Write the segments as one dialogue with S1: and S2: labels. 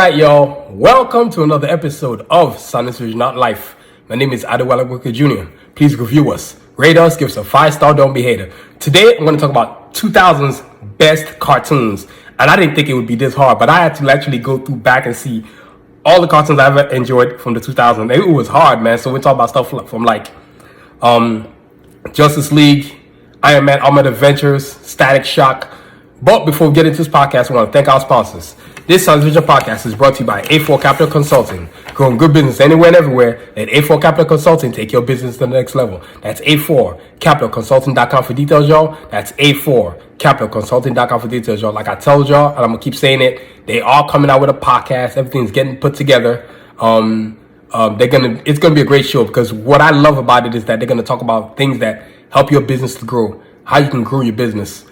S1: right, y'all. Welcome to another episode of Sanusi Not Life. My name is Adewale Booker Jr. Please review us, rate us, give us a 5-star, don't be hater. Today, I'm going to talk about 2000's best cartoons. And I didn't think it would be this hard, but I had to actually go through back and see all the cartoons I ever enjoyed from the 2000s. It was hard, man. So we're talking about stuff from like Justice League, Iron Man, Armored Adventures, Static Shock. But before we get into this podcast, I want to thank our sponsors. This Science Vision podcast is brought to you by A4 Capital Consulting. Growing good business anywhere and everywhere. Let A4 Capital Consulting take your business to the next level. That's A4CapitalConsulting.com for details, y'all. That's A4CapitalConsulting.com for details, y'all. Like I told y'all, and I'm going to keep saying it, they are coming out with a podcast. Everything's getting put together. It's gonna be a great show, because what I love about it is that they're gonna talk about things that help your business to grow, how you can grow your business,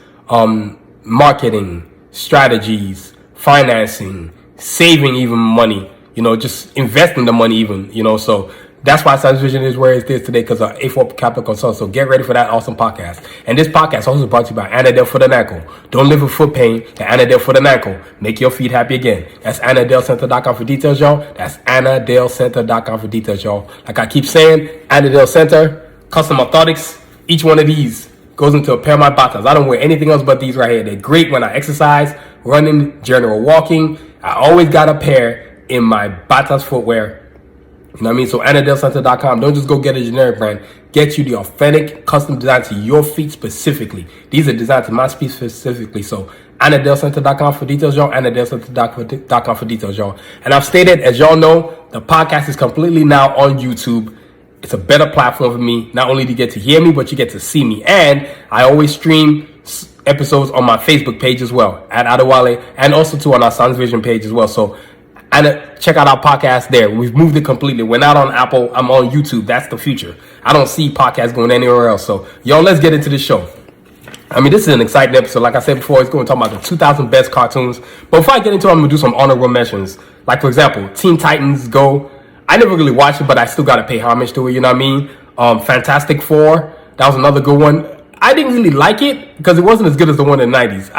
S1: marketing, strategies, financing, saving even money, just investing the money even, so that's why Science Vision is where it is today, because of A4 Capital Consult. So get ready for that awesome podcast. And this podcast also brought to you by Anadel Foot and Ankle. Don't live with foot pain. The Anadel Foot and Ankle. Make your feet happy again. That's AnadelCenter.com for details, y'all. That's AnadelCenter.com for details, y'all. Like I keep saying, Anadel Center, custom orthotics. Each one of these goes into a pair of my batas. I don't wear anything else but these right here. They're great when I exercise, running, general walking. I always got a pair in my batas footwear. You know what I mean? So AnadelCenter.com. Don't just go get a generic brand. Get you the authentic, custom design to your feet specifically. These are designed to my feet specifically. So AnadelCenter.com for details, y'all. AnadelCenter.com for details, y'all. And I've stated, as y'all know, the podcast is completely now on YouTube. It's a better platform for me, not only to get to hear me, but you get to see me. And I always stream episodes on my Facebook page as well, at Adewale, and also too on our Science Vision page as well. So check out our podcast there. We've moved it completely. We're not on Apple. I'm on YouTube. That's the future. I don't see podcasts going anywhere else. So, y'all, let's get into the show. I mean, this is an exciting episode. Like I said before, it's going to talk about the 2000 best cartoons. But before I get into it, I'm going to do some honorable mentions. Like, for example, Teen Titans Go. I never really watched it, but I still got to pay homage to it. You know what I mean? Fantastic Four. That was another good one. I didn't really like it because it wasn't as good as the one in the 90s.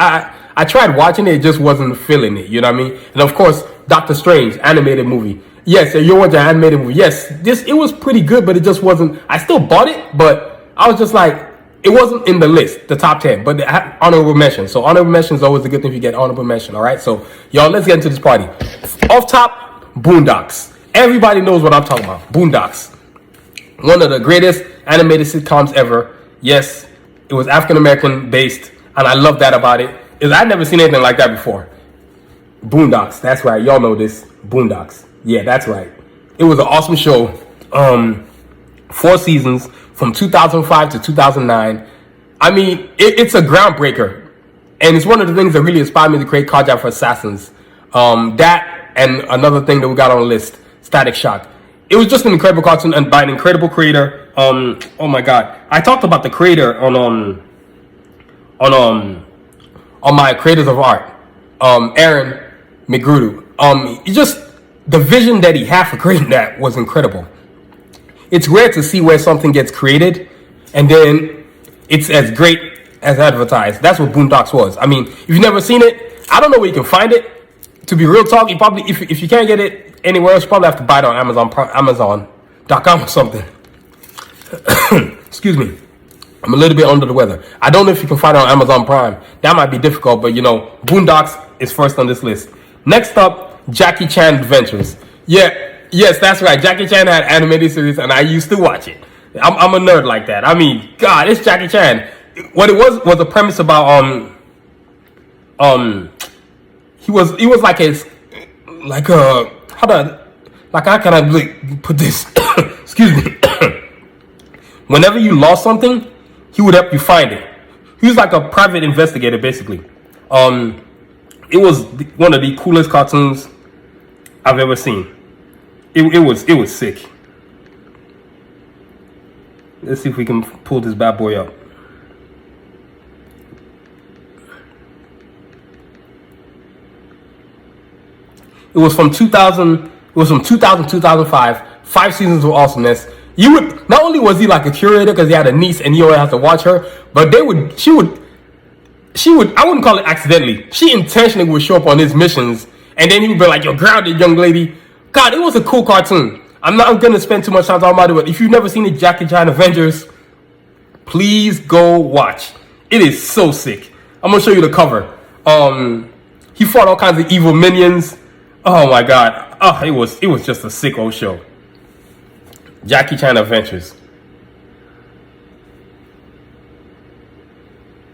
S1: I tried watching it. It just wasn't feeling it. You know what I mean? And, of course, Doctor Strange, animated movie. Yes, you're watching an animated movie. Yes, it was pretty good, but it just wasn't. I still bought it, but I was just like, it wasn't in the list, the top 10, but honorable mention. So honorable mention is always a good thing if you get honorable mention, all right? So, y'all, let's get into this party. Off top, Boondocks. Everybody knows what I'm talking about. Boondocks. One of the greatest animated sitcoms ever. Yes, it was African-American based, and I love that about it. I'd never seen anything like that before. Boondocks, that's right. Y'all know this. Boondocks. Yeah, that's right. It was an awesome show. 4 seasons from 2005 to 2009. I mean, it's a groundbreaker. And it's one of the things that really inspired me to create Carjack for Assassins. That and another thing that we got on the list, Static Shock. It was just an incredible cartoon and by an incredible creator. Oh my God. I talked about the creator on my Creators of Art. Aaron McGruder. The vision that he had for creating that was incredible. It's rare to see where something gets created and then it's as great as advertised. That's what Boondocks was. I mean, if you've never seen it, I don't know where you can find it. To be real talk, you probably, if you can't get it anywhere else, you probably have to buy it on Amazon.com or something. Excuse me. I'm a little bit under the weather. I don't know if you can find it on Amazon Prime. That might be difficult, but Boondocks is first on this list. Next up, Jackie Chan Adventures. Yes, that's right. Jackie Chan had animated series, and I used to watch it. I'm a nerd like that. I mean, God, it's Jackie Chan. What it was a premise about he was how can I put this? Excuse me. Whenever you lost something, he would help you find it. He was like a private investigator, basically. It was one of the coolest cartoons I've ever seen. It was sick. Let's see if we can pull this bad boy up. It was from 2000. It was from 2000 to 2005. 5 seasons of awesomeness. You would not only was he like a curator because he had a niece and you always have to watch her, but she would. I wouldn't call it accidentally. She intentionally would show up on his missions And then he would be like, "You're grounded, young lady." God, it was a cool cartoon. I'm not going to spend too much time talking about it, but if you've never seen the Jackie Chan Avengers, please go watch. It is so sick. I'm going to show you the cover. He fought all kinds of evil minions. Oh my God. Oh, it was just a sick old show. Jackie Chan Adventures.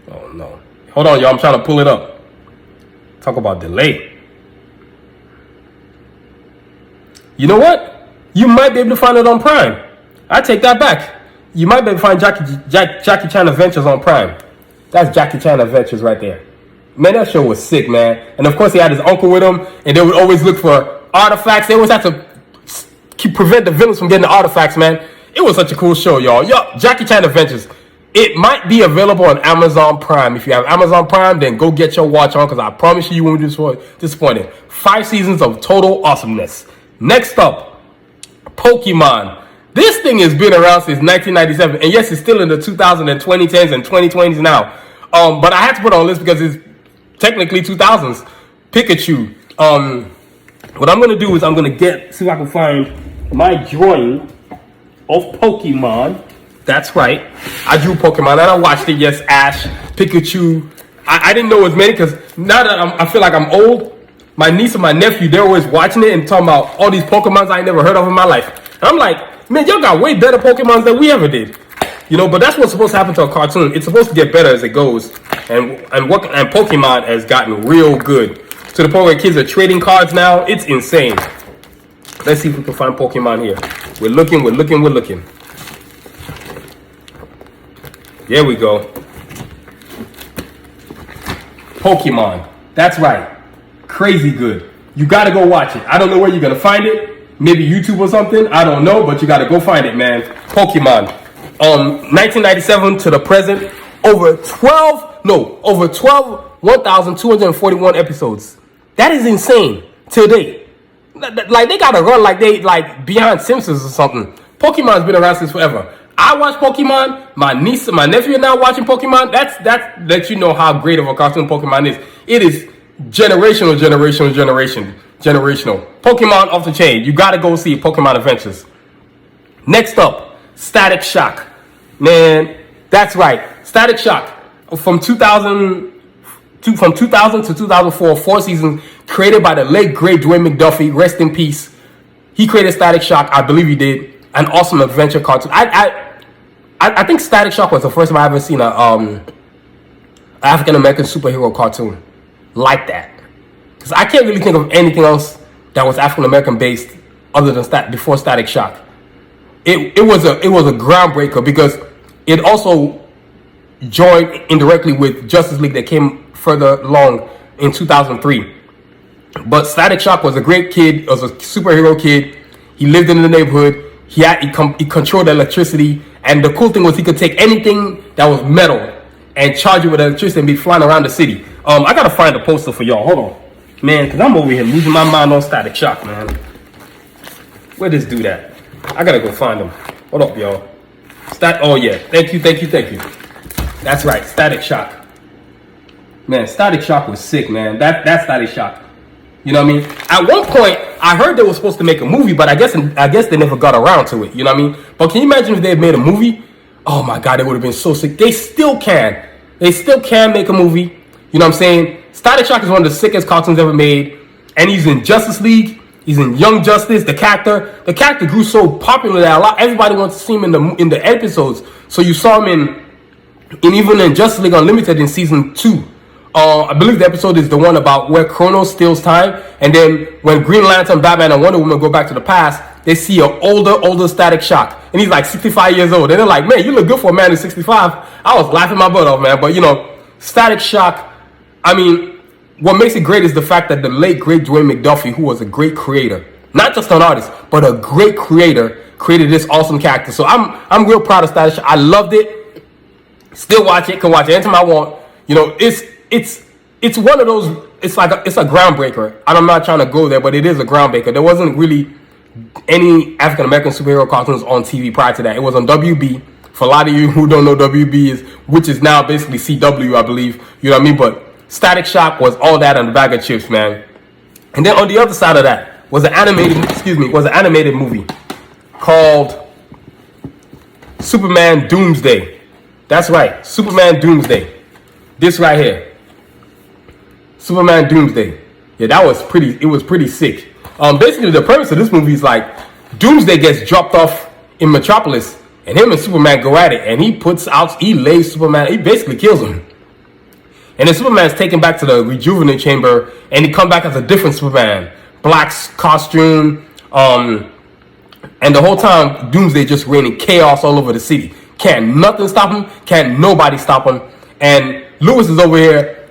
S1: Oh no. Hold on, y'all. I'm trying to pull it up. Talk about delay. You know what? You might be able to find it on Prime. I take that back. You might be able to find Jackie Chan Adventures on Prime. That's Jackie Chan Adventures right there. Man, that show was sick, man. And of course, he had his uncle with him, and they would always look for artifacts. They always had to prevent the villains from getting the artifacts, man. It was such a cool show, y'all. Yo, Jackie Chan Adventures. It might be available on Amazon Prime. If you have Amazon Prime, then go get your watch on, because I promise you won't be disappointed. 5 seasons of total awesomeness. Next up, Pokemon. This thing has been around since 1997, and yes, it's still in the 2000s and 2010s and 2020s now. But I had to put it on this because it's technically 2000s. Pikachu. What I'm gonna do is I'm gonna see if I can find my drawing of Pokemon. That's right. I drew Pokemon and I watched it. Yes, Ash, Pikachu. I didn't know as many because now that I feel like I'm old. My niece and my nephew, they're always watching it and talking about all these Pokemons I ain't never heard of in my life. And I'm like, man, y'all got way better Pokemons than we ever did. You know, but that's what's supposed to happen to a cartoon. It's supposed to get better as it goes. And Pokemon has gotten real good. To the point where kids are trading cards now. It's insane. Let's see if we can find Pokemon here. We're looking. There we go. Pokemon. That's right. Crazy good. You gotta go watch it. I don't know where you're gonna find it. Maybe YouTube or something. I don't know, but you gotta go find it, man. Pokemon. 1997 to the present, over 1,241 episodes. That is insane. Till date. Like, they gotta run like they beyond Simpsons or something. Pokemon's been around since forever. I watch Pokemon. My niece and my nephew are now watching Pokemon. That lets you know how great of a cartoon Pokemon is. It is generational. Pokemon off the chain. You gotta go see Pokemon Adventures. Next up, Static Shock. Man, that's right. Static Shock. From 2000 to 2004, 4 seasons, created by the late great Dwayne McDuffie. Rest in peace. He created Static Shock. I believe he did. An awesome adventure cartoon. I think Static Shock was the first time I ever seen a African American superhero cartoon like that. Because I can't really think of anything else that was African American based other than before Static Shock. It was a groundbreaker because it also joined indirectly with Justice League that came further along in 2003. But Static Shock was a great kid. Was a superhero kid. He lived in the neighborhood. He controlled electricity, and the cool thing was he could take anything that was metal and charge it with electricity and be flying around the city. I gotta find a poster for y'all. Hold on, man, because I'm over here losing my mind on Static Shock, man. Where this dude at? I gotta go find him. Hold up, y'all. Oh yeah, thank you. That's right, Static Shock. Man, Static Shock was sick, man. That's Static Shock. You know what I mean? At one point, I heard they were supposed to make a movie, but I guess they never got around to it. You know what I mean? But can you imagine if they had made a movie? Oh my God, it would have been so sick. They still can. They still can make a movie. You know what I'm saying? Static Shock is one of the sickest cartoons ever made. And he's in Justice League. He's in Young Justice. The character grew so popular that everybody wants to see him in the episodes. So you saw him even in Justice League Unlimited in season 2. I believe the episode is the one about where Kronos steals time, and then when Green Lantern, Batman, and Wonder Woman go back to the past, they see an older Static Shock, and he's like 65 years old, and they're like, man, you look good for a man who's 65. I was laughing my butt off, man. But you know, Static Shock, I mean, what makes it great is the fact that the late great Dwayne McDuffie, who was a great creator, not just an artist, but a great creator, created this awesome character. So I'm real proud of Static Shock. I loved it. Still watch it. Can watch it anytime I want. You know, it's one of those. It's a groundbreaker. I'm not trying to go there, but it is a groundbreaker. There wasn't really any African American superhero cartoons on TV prior to that. It was on WB. For a lot of you who don't know, WB which is now basically CW, I believe. You know what I mean? But Static Shock was all that on the bag of chips, man. And then on the other side of that was an animated movie called Superman Doomsday. That's right, Superman Doomsday. This right here, Superman Doomsday. Yeah, it was pretty sick. Basically the premise of this movie is like Doomsday gets dropped off in Metropolis, and him and Superman go at it, and he lays Superman, he basically kills him. And then Superman's taken back to the rejuvenate chamber, and he come back as a different Superman, black costume, and the whole time Doomsday just raining chaos all over the city. Can't nothing stop him, can't nobody stop him. And Lois is over here,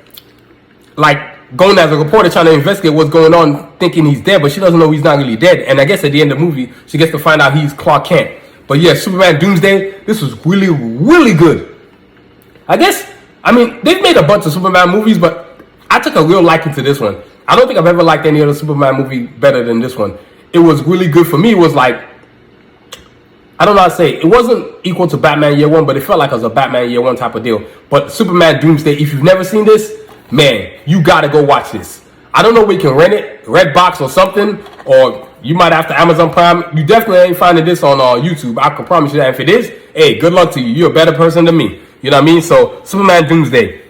S1: like, going as a reporter trying to investigate what's going on, thinking he's dead, but she doesn't know he's not really dead. And I guess at the end of the movie, she gets to find out he's Clark Kent. But yeah, Superman Doomsday, this was really, really good. They've made a bunch of Superman movies, but I took a real liking to this one. I don't think I've ever liked any other Superman movie better than this one. It was really good for me. It was like, I don't know how to say it. It wasn't equal to Batman Year One, but it felt like it was a Batman Year One type of deal. But Superman Doomsday, if you've never seen this, man, you gotta go watch this. I don't know where you can rent it, Redbox or something, or you might have to Amazon Prime. You definitely ain't finding this on YouTube. I can promise you that. If it is, hey, good luck to you. You're a better person than me. You know what I mean? So, Superman Doomsday,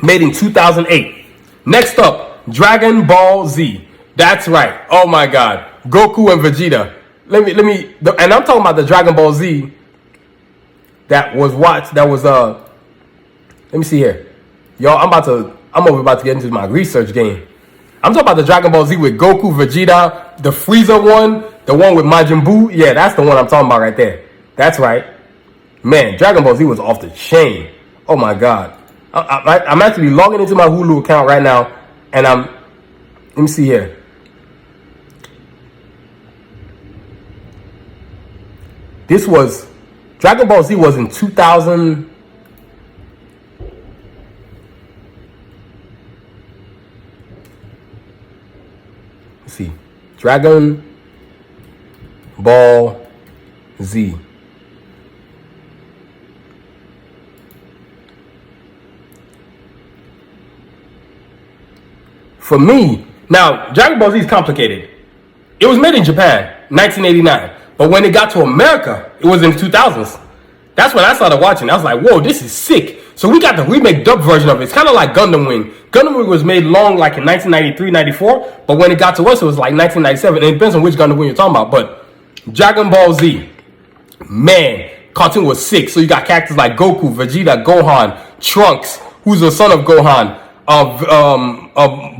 S1: made in 2008. Next up, Dragon Ball Z. That's right. Oh my God, Goku and Vegeta. And I'm talking about the Dragon Ball Z that was watched. That was let me see here, y'all. I'm about to get into my research game. I'm talking about the Dragon Ball Z with Goku, Vegeta, the Frieza one, the one with Majin Buu. Yeah, that's the one I'm talking about right there. That's right. Man, Dragon Ball Z was off the chain. Oh my God. I'm actually logging into my Hulu account right now, and let me see here. Dragon Ball Z was in 2000. Let's see. Dragon Ball Z. For me, now, Dragon Ball Z is complicated. It was made in Japan, 1989. But when it got to America, it was in 2000s. That's when I started watching. I was like, whoa, this is sick. So we got the remake dub version of it. It's kind of like Gundam Wing. Gundam Wing was made long, like in 1993, 94. But when it got to us, it was like 1997. And it depends on which Gundam Wing you're talking about. But Dragon Ball Z, man, cartoon was sick. So you got characters like Goku, Vegeta, Gohan, Trunks, who's the son of Gohan,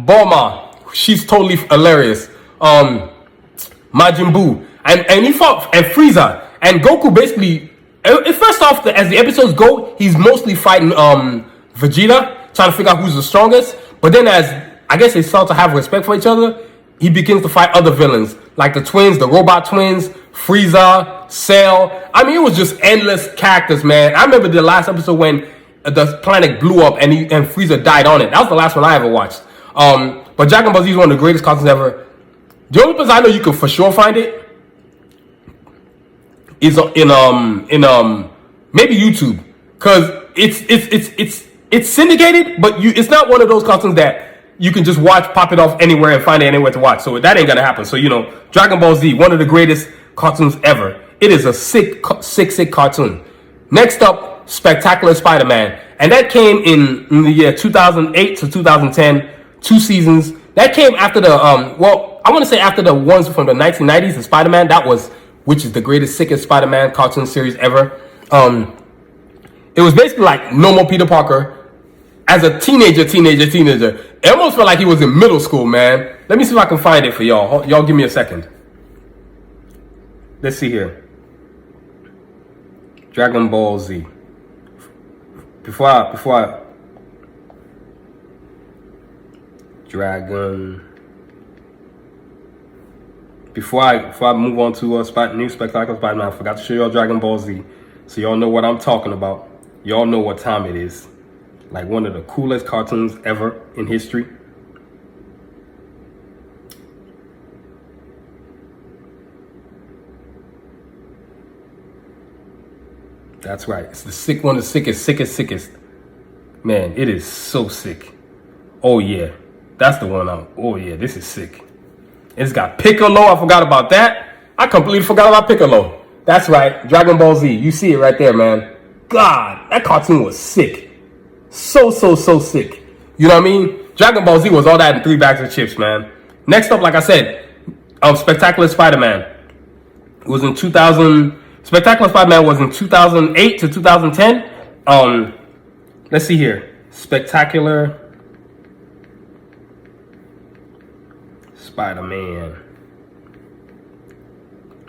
S1: Bulma, she's totally hilarious. Majin Buu, and he fought, and Frieza, and Goku. Basically, first off, as the episodes go, he's mostly fighting Vegeta, trying to figure out who's the strongest. But then, as I guess they start to have respect for each other, he begins to fight other villains like the twins, the robot twins, Frieza, Cell. I mean, it was just endless characters, man. I remember the last episode when the planet blew up and Frieza died on it. That was the last one I ever watched. But Dragon Ball Z is one of the greatest cartoons ever. The only place I know you can for sure find it is in maybe YouTube, because it's syndicated, but it's not one of those cartoons that you can just watch, pop it off anywhere and find it anywhere to watch. So that ain't gonna happen. So Dragon Ball Z, one of the greatest cartoons ever. It is a sick cartoon. Next up, Spectacular Spider-Man, and that came in the year 2008 to 2010, 2 seasons. That came after the I want to say after the ones from the 1990s, the Spider-Man, which is the greatest, sickest Spider-Man cartoon series ever. It was basically like normal Peter Parker as a teenager. It almost felt like he was in middle school, man. Let me see if I can find it for y'all. Y'all give me a second. Let's see here. Dragon Ball Z. Before I move on to new Spectacular Spider-Man, I forgot to show y'all Dragon Ball Z, so y'all know what I'm talking about. Y'all know what time it is. Like one of the coolest cartoons ever in history. That's right. It's one of the sickest. Man, it is so sick. Oh yeah. That's the one out. Oh yeah, this is sick. It's got Piccolo. I forgot about that. I completely forgot about Piccolo. That's right, Dragon Ball Z. You see it right there, man. God, that cartoon was sick. So sick. You know what I mean? Dragon Ball Z was all that in 3 bags of chips, man. Next up, like I said, Spectacular Spider-Man. It was in 2000. Spectacular Spider-Man was in 2008 to 2010. Let's see here. Spectacular Spider-Man.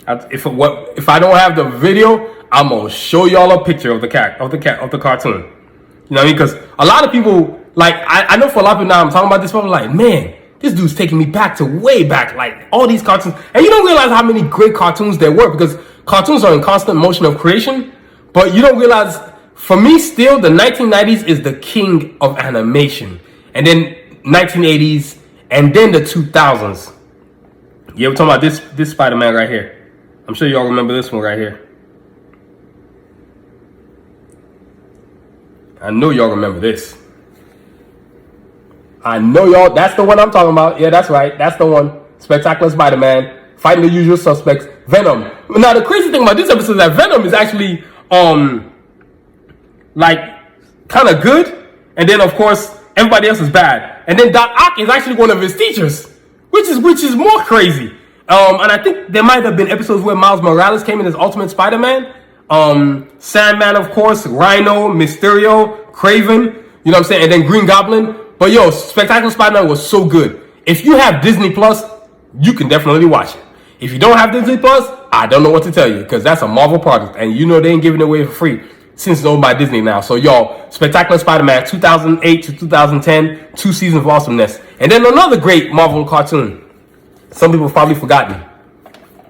S1: If I don't have the video, I'm gonna show y'all a picture of the cartoon. You know what I mean? Because a lot of people, like, I know for a lot of people now, I'm talking about this, people like, man, this dude's taking me back to way back, like all these cartoons. And you don't realize how many great cartoons there were, because cartoons are in constant motion of creation. But you don't realize, for me, still the 1990s is the king of animation, and then 1980s, and then the 2000s. Yeah, we're talking about this Spider-Man right here. I'm sure y'all remember this one right here. I know y'all remember this. I know y'all, that's the one I'm talking about. Yeah, that's right. That's the one. Spectacular Spider-Man, fighting the usual suspects. Venom. Now, the crazy thing about this episode is that Venom is actually, like, kind of good. And then, of course, everybody else is bad. And then Doc Ock is actually one of his teachers, which is more crazy. And I think there might have been episodes where Miles Morales came in as Ultimate Spider-Man. Sandman, of course, Rhino, Mysterio, Kraven, you know what I'm saying? And then Green Goblin. But yo, Spectacular Spider-Man was so good. If you have Disney Plus, you can definitely watch it. If you don't have Disney Plus, I don't know what to tell you, because that's a Marvel product, and you know they ain't giving it away for free since it's owned by Disney now. So y'all, Spectacular Spider-Man 2008 to 2010, 2 seasons of awesomeness. And then another great Marvel cartoon, some people have probably forgotten,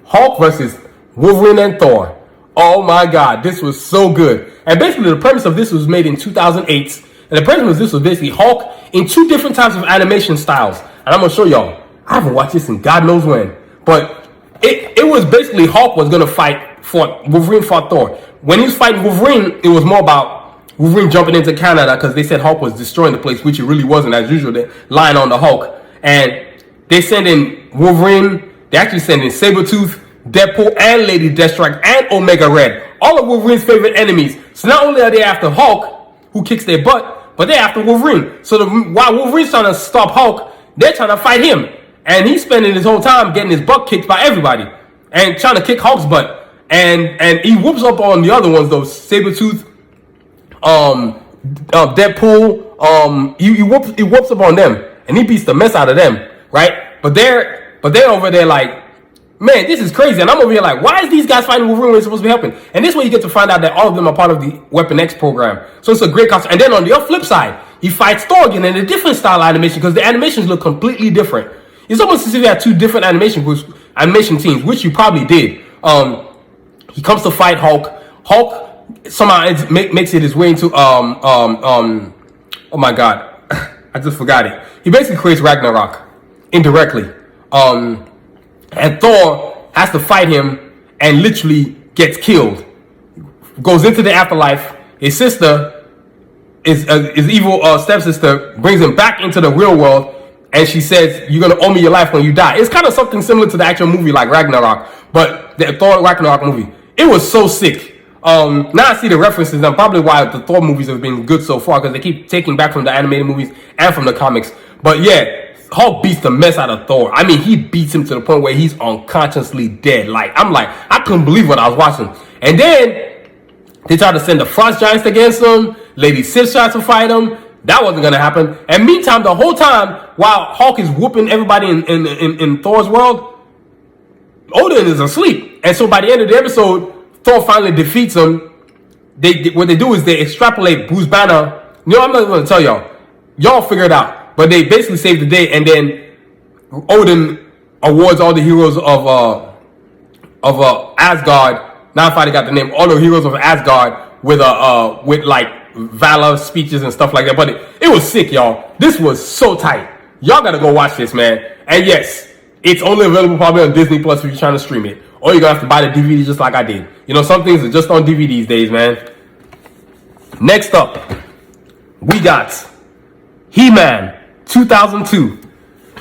S1: Hulk versus Wolverine and Thor. Oh my God, this was so good. And basically the premise of this was made in 2008. And the premise of this was basically Hulk in 2 different types of animation styles. And I'm going to show y'all. I haven't watched this in God knows when. But it was basically Hulk was going to Wolverine fought Thor. When he was fighting Wolverine, it was more about Wolverine jumping into Canada because they said Hulk was destroying the place, which it really wasn't, as usual. They lying on the Hulk. And they send in Wolverine. They actually send in Sabretooth, Deadpool, and Lady Deathstrike, and Omega Red. All of Wolverine's favorite enemies. So not only are they after Hulk, who kicks their butt, but they're after Wolverine. So while Wolverine's trying to stop Hulk, they're trying to fight him. And he's spending his whole time getting his butt kicked by everybody. And trying to kick Hulk's butt. And he whoops up on the other ones, though. Sabretooth, Deadpool, he whoops up on them. And he beats the mess out of them, right? But they're over there like, man, this is crazy. And I'm over here like, why is these guys fighting Wolverine when they're supposed to be helping? And this way you get to find out that all of them are part of the Weapon X program. So it's a great concept. And then on the flip side, he fights Thor again in a different style animation, because the animations look completely different. It's almost as if you had 2 different animation teams, which you probably did. He comes to fight Hulk. Hulk somehow makes it his way into, oh my God, I just forgot it. He basically creates Ragnarok indirectly. And Thor has to fight him and literally gets killed. Goes into the afterlife. His sister, his evil stepsister, brings him back into the real world. And she says, you're going to owe me your life when you die. It's kind of something similar to the actual movie like Ragnarok. But the Thor Ragnarok movie, it was so sick. Now I see the references, and probably why the Thor movies have been good so far, because they keep taking back from the animated movies and from the comics. But yeah, Hulk beats the mess out of Thor. I mean, he beats him to the point where he's unconsciously dead. I couldn't believe what I was watching. And then they tried to send the Frost Giants against him. Lady Sif tried to fight him. That wasn't going to happen. And meantime, the whole time, while Hulk is whooping everybody in Thor's world, Odin is asleep. And so by the end of the episode, Thor finally defeats him. What they do is they extrapolate Bruce Banner. I'm not going to tell y'all. Y'all figure it out. But they basically save the day, and then Odin awards all the heroes of Asgard. Now I finally got the name. All the heroes of Asgard with like valor speeches and stuff like that. But it was sick, y'all. This was so tight. Y'all gotta go watch this, man. And yes, it's only available probably on Disney Plus if you're trying to stream it, or you're gonna have to buy the DVD just like I did. You know, some things are just on DVD these days, man. Next up, we got Heman 2002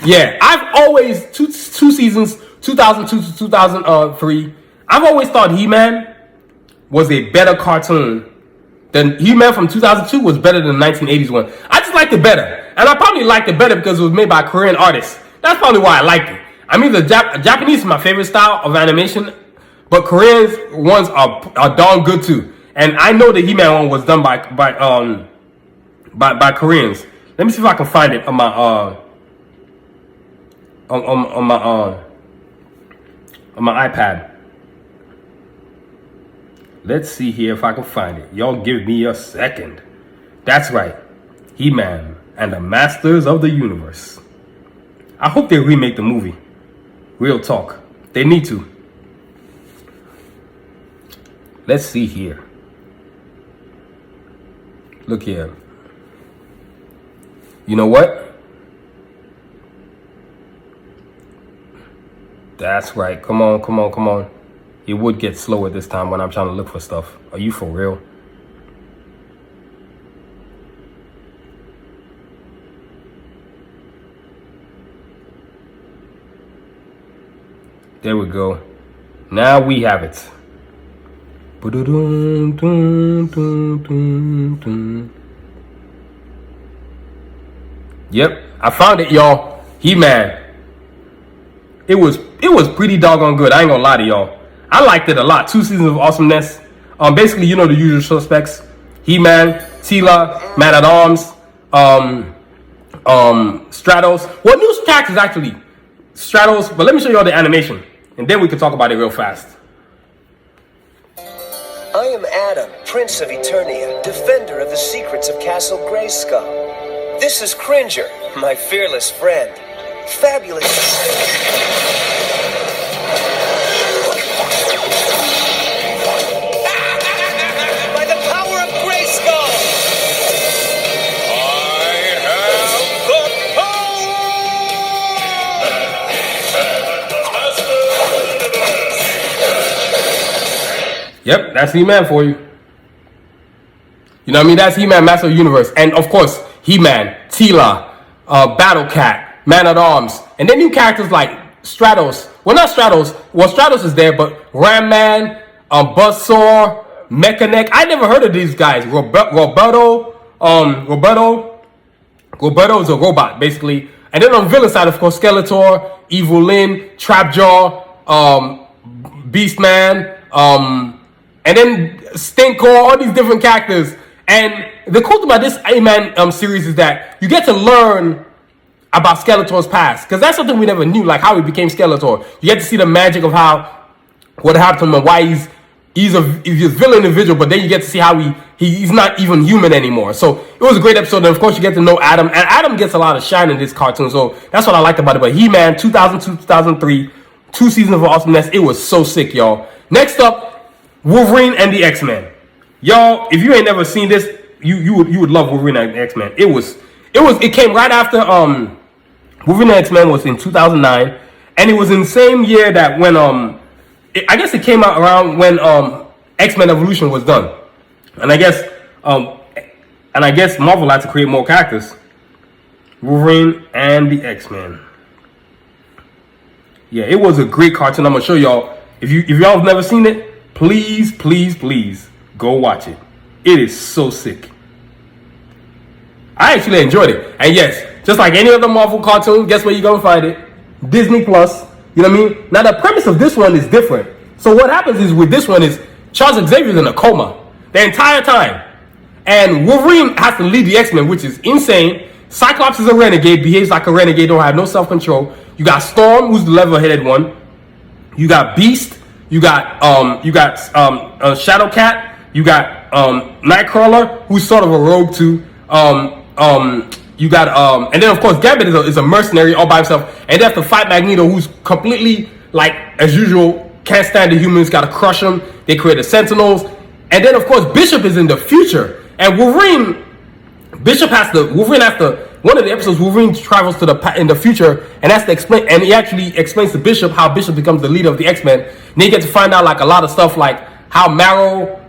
S1: Yeah, I've always two seasons, 2002 to 2003. I've always thought He-Man was a better cartoon than He-Man from 2002 was better than the 1980s one. I just liked it better, and I probably liked it better because it was made by Korean artists. That's probably why I liked it. I mean, the Japanese is my favorite style of animation, but Korean ones are darn good too. And I know the He-Man one was done by Koreans. Let me see if I can find it on my on my iPad. Let's see here if I can find it. Y'all give me a second. That's right. He-Man and the Masters of the Universe. I hope they remake the movie. Real talk. They need to. Let's see here. Look here. You know what? That's right. Come on, come on, come on. It would get slower this time when I'm trying to look for stuff. Are you for real? There we go. Now we have it. Yep, I found it, y'all. He-Man. It was pretty doggone good. I ain't gonna lie to y'all. I liked it a lot. 2 seasons of awesomeness. Basically, you know the usual suspects: He-Man, Teela, Man-at-Arms, Stratos. Well, new characters actually. Stratos, but let me show y'all the animation, and then we can talk about it real fast.
S2: I am Adam, Prince of Eternia, defender of the secrets of Castle Grayskull. This is Cringer, my fearless friend. Fabulous. By the power of Grayskull! I have the
S1: power! Yep, that's He-Man for you. You know what I mean? That's He-Man, Master of the Universe. And of course, He-Man, Teela, Battle Cat, Man-at-Arms. And then new characters like Stratos. Well, not Stratos. Well, Stratos is there, but Ram Man, Buzzsaw, Mechanic. I never heard of these guys. Roberto is a robot, basically. And then on the villain side, of course, Skeletor, Evil Lyn, Trapjaw, Beastman, and then Stinkor, all these different characters. And the cool thing about this He-Man series is that you get to learn about Skeletor's past, because that's something we never knew, like how he became Skeletor. You get to see the magic of what happened to him and why he's a villain individual, but then you get to see how he's not even human anymore. So it was a great episode, and of course you get to know Adam, and Adam gets a lot of shine in this cartoon, so that's what I liked about it. But He-Man 2002, 2003, 2 seasons of awesomeness. It was so sick, y'all. Next up, Wolverine and the X-Men. Y'all, if you ain't never seen this, you would love Wolverine and the X-Men. It came right after Wolverine and X-Men was in 2009, and it was in the same year that when I guess it came out around when X-Men Evolution was done, and I guess Marvel had to create more characters. Wolverine and the X-Men. Yeah, it was a great cartoon. I'm gonna show y'all. If y'all have never seen it, please go watch it. It is so sick. I actually enjoyed it. And yes, just like any other Marvel cartoon, guess where you're gonna find it? Disney Plus. You know what I mean? Now the premise of this one is different. So what happens is with this one is Charles Xavier's in a coma the entire time. And Wolverine has to lead the X-Men, which is insane. Cyclops is a renegade, behaves like a renegade, don't have no self-control. You got Storm, who's the level-headed one. You got Beast. You got Shadow Cat. You got Nightcrawler, who's sort of a rogue too. You got and then of course Gambit is a mercenary all by himself, and they have to fight Magneto, who's completely, like as usual, can't stand the humans, gotta crush them. They create the Sentinels, and then of course Bishop is in the future, and Wolverine has to one of the episodes Wolverine travels to in the future and has to explain, and he actually explains to Bishop how Bishop becomes the leader of the X-Men. And you get to find out like a lot of stuff, like how Marrow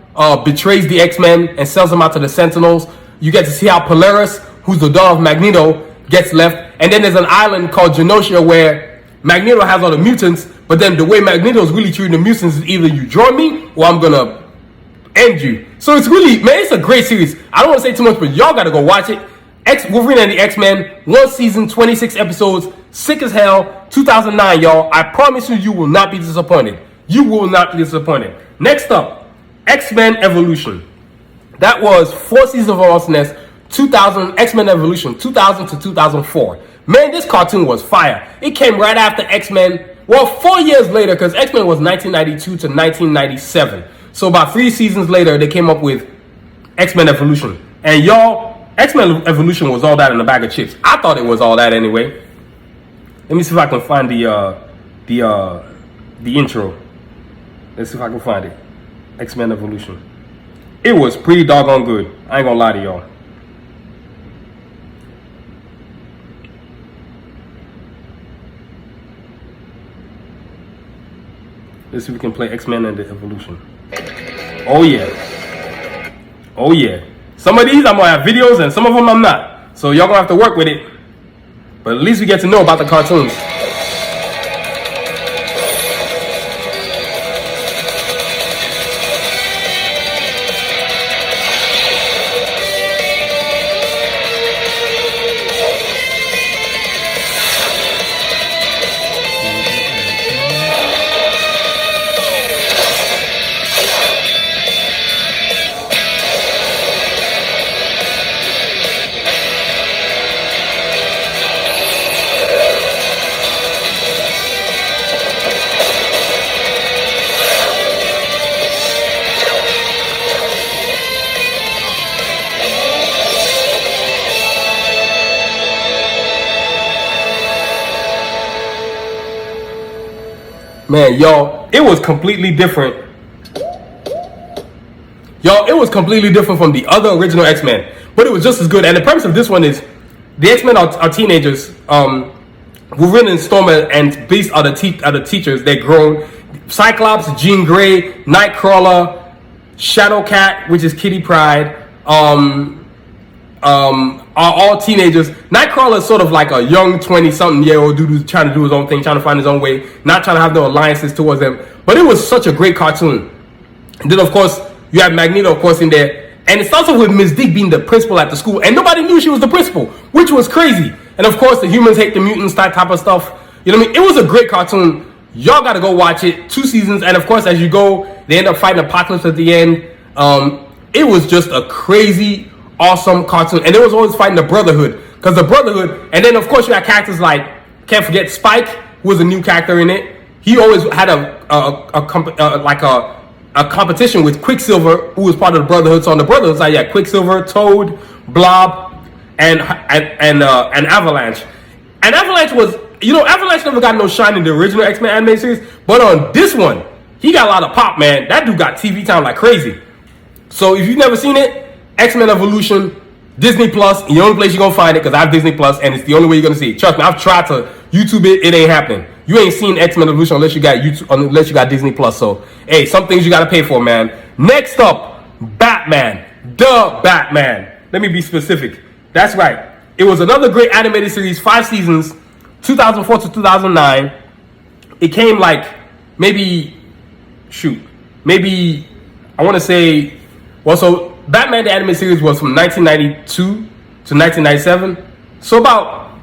S1: betrays the X-Men and sells them out to the Sentinels. You get to see how Polaris, who's the daughter of Magneto, gets left, and then there's an island called Genosha where Magneto has all the mutants, but then the way Magneto is really treating the mutants is either you join me or I'm gonna end you. So it's really, man, it's a great series. I don't want to say too much, but y'all gotta go watch it. Wolverine and the X-Men, 1 season, 26 episodes, sick as hell, 2009, y'all. I promise you, you will not be disappointed. You will not be disappointed. Next up, X-Men Evolution. That was 4 seasons of awesomeness, 2000, X-Men Evolution, 2000 to 2004. Man, this cartoon was fire. It came right after X-Men, well, 4 years later, because X-Men was 1992 to 1997. So about 3 seasons later, they came up with X-Men Evolution. And y'all, X-Men Evolution was all that in a bag of chips. I thought it was all that anyway. Let me see if I can find the intro. Let's see if I can find it. X-Men Evolution. It was pretty doggone good. I ain't gonna lie to y'all. Let's see if we can play X-Men and the Evolution. Oh yeah. Oh yeah. Some of these I'm gonna have videos and some of them I'm not. So y'all gonna have to work with it. But at least we get to know about the cartoons. Man, y'all, it was completely different. Y'all, it was completely different from the other original X-Men, but it was just as good. And the premise of this one is the X-Men are teenagers. Wolverine and Storm and Beast are the teachers. They're grown. Cyclops, Jean Grey, Nightcrawler, Shadowcat, which is Kitty Pryde, are all teenagers. Nightcrawler is sort of like a young 20-something-year-old dude who's trying to do his own thing, trying to find his own way, not trying to have no alliances towards them. But it was such a great cartoon. And then, of course, you have Magneto, of course, in there. And it starts off with Miss Dick being the principal at the school, and nobody knew she was the principal, which was crazy. And, of course, the humans hate the mutants, that type of stuff. You know what I mean? It was a great cartoon. Y'all got to go watch it. 2 seasons. And, of course, as you go, they end up fighting Apocalypse at the end. It was just a crazy, awesome cartoon. And it was always fighting the Brotherhood. Because the Brotherhood, and then of course you had characters like, can't forget Spike, who was a new character in it. He always had a competition with Quicksilver, who was part of the Brotherhood. So on the Brotherhood side, yeah, Quicksilver, Toad, Blob, and Avalanche. And Avalanche was, you know, Avalanche never got no shine in the original X-Men anime series, but on this one, he got a lot of pop, man. That dude got TV time like crazy. So if you've never seen it, X-Men Evolution, Disney Plus, the only place you're gonna find it, because I have Disney Plus, and it's the only way you're gonna see it. Trust me, I've tried to YouTube it, it ain't happening. You ain't seen X-Men Evolution unless you got YouTube, unless you got Disney Plus. So, hey, some things you gotta pay for, man. Next up, Batman, the Batman. Let me be specific. That's right. It was another great animated series, 5 seasons, 2004 to 2009. It came like maybe I want to say, well, so Batman the animated series was from 1992 to 1997. So about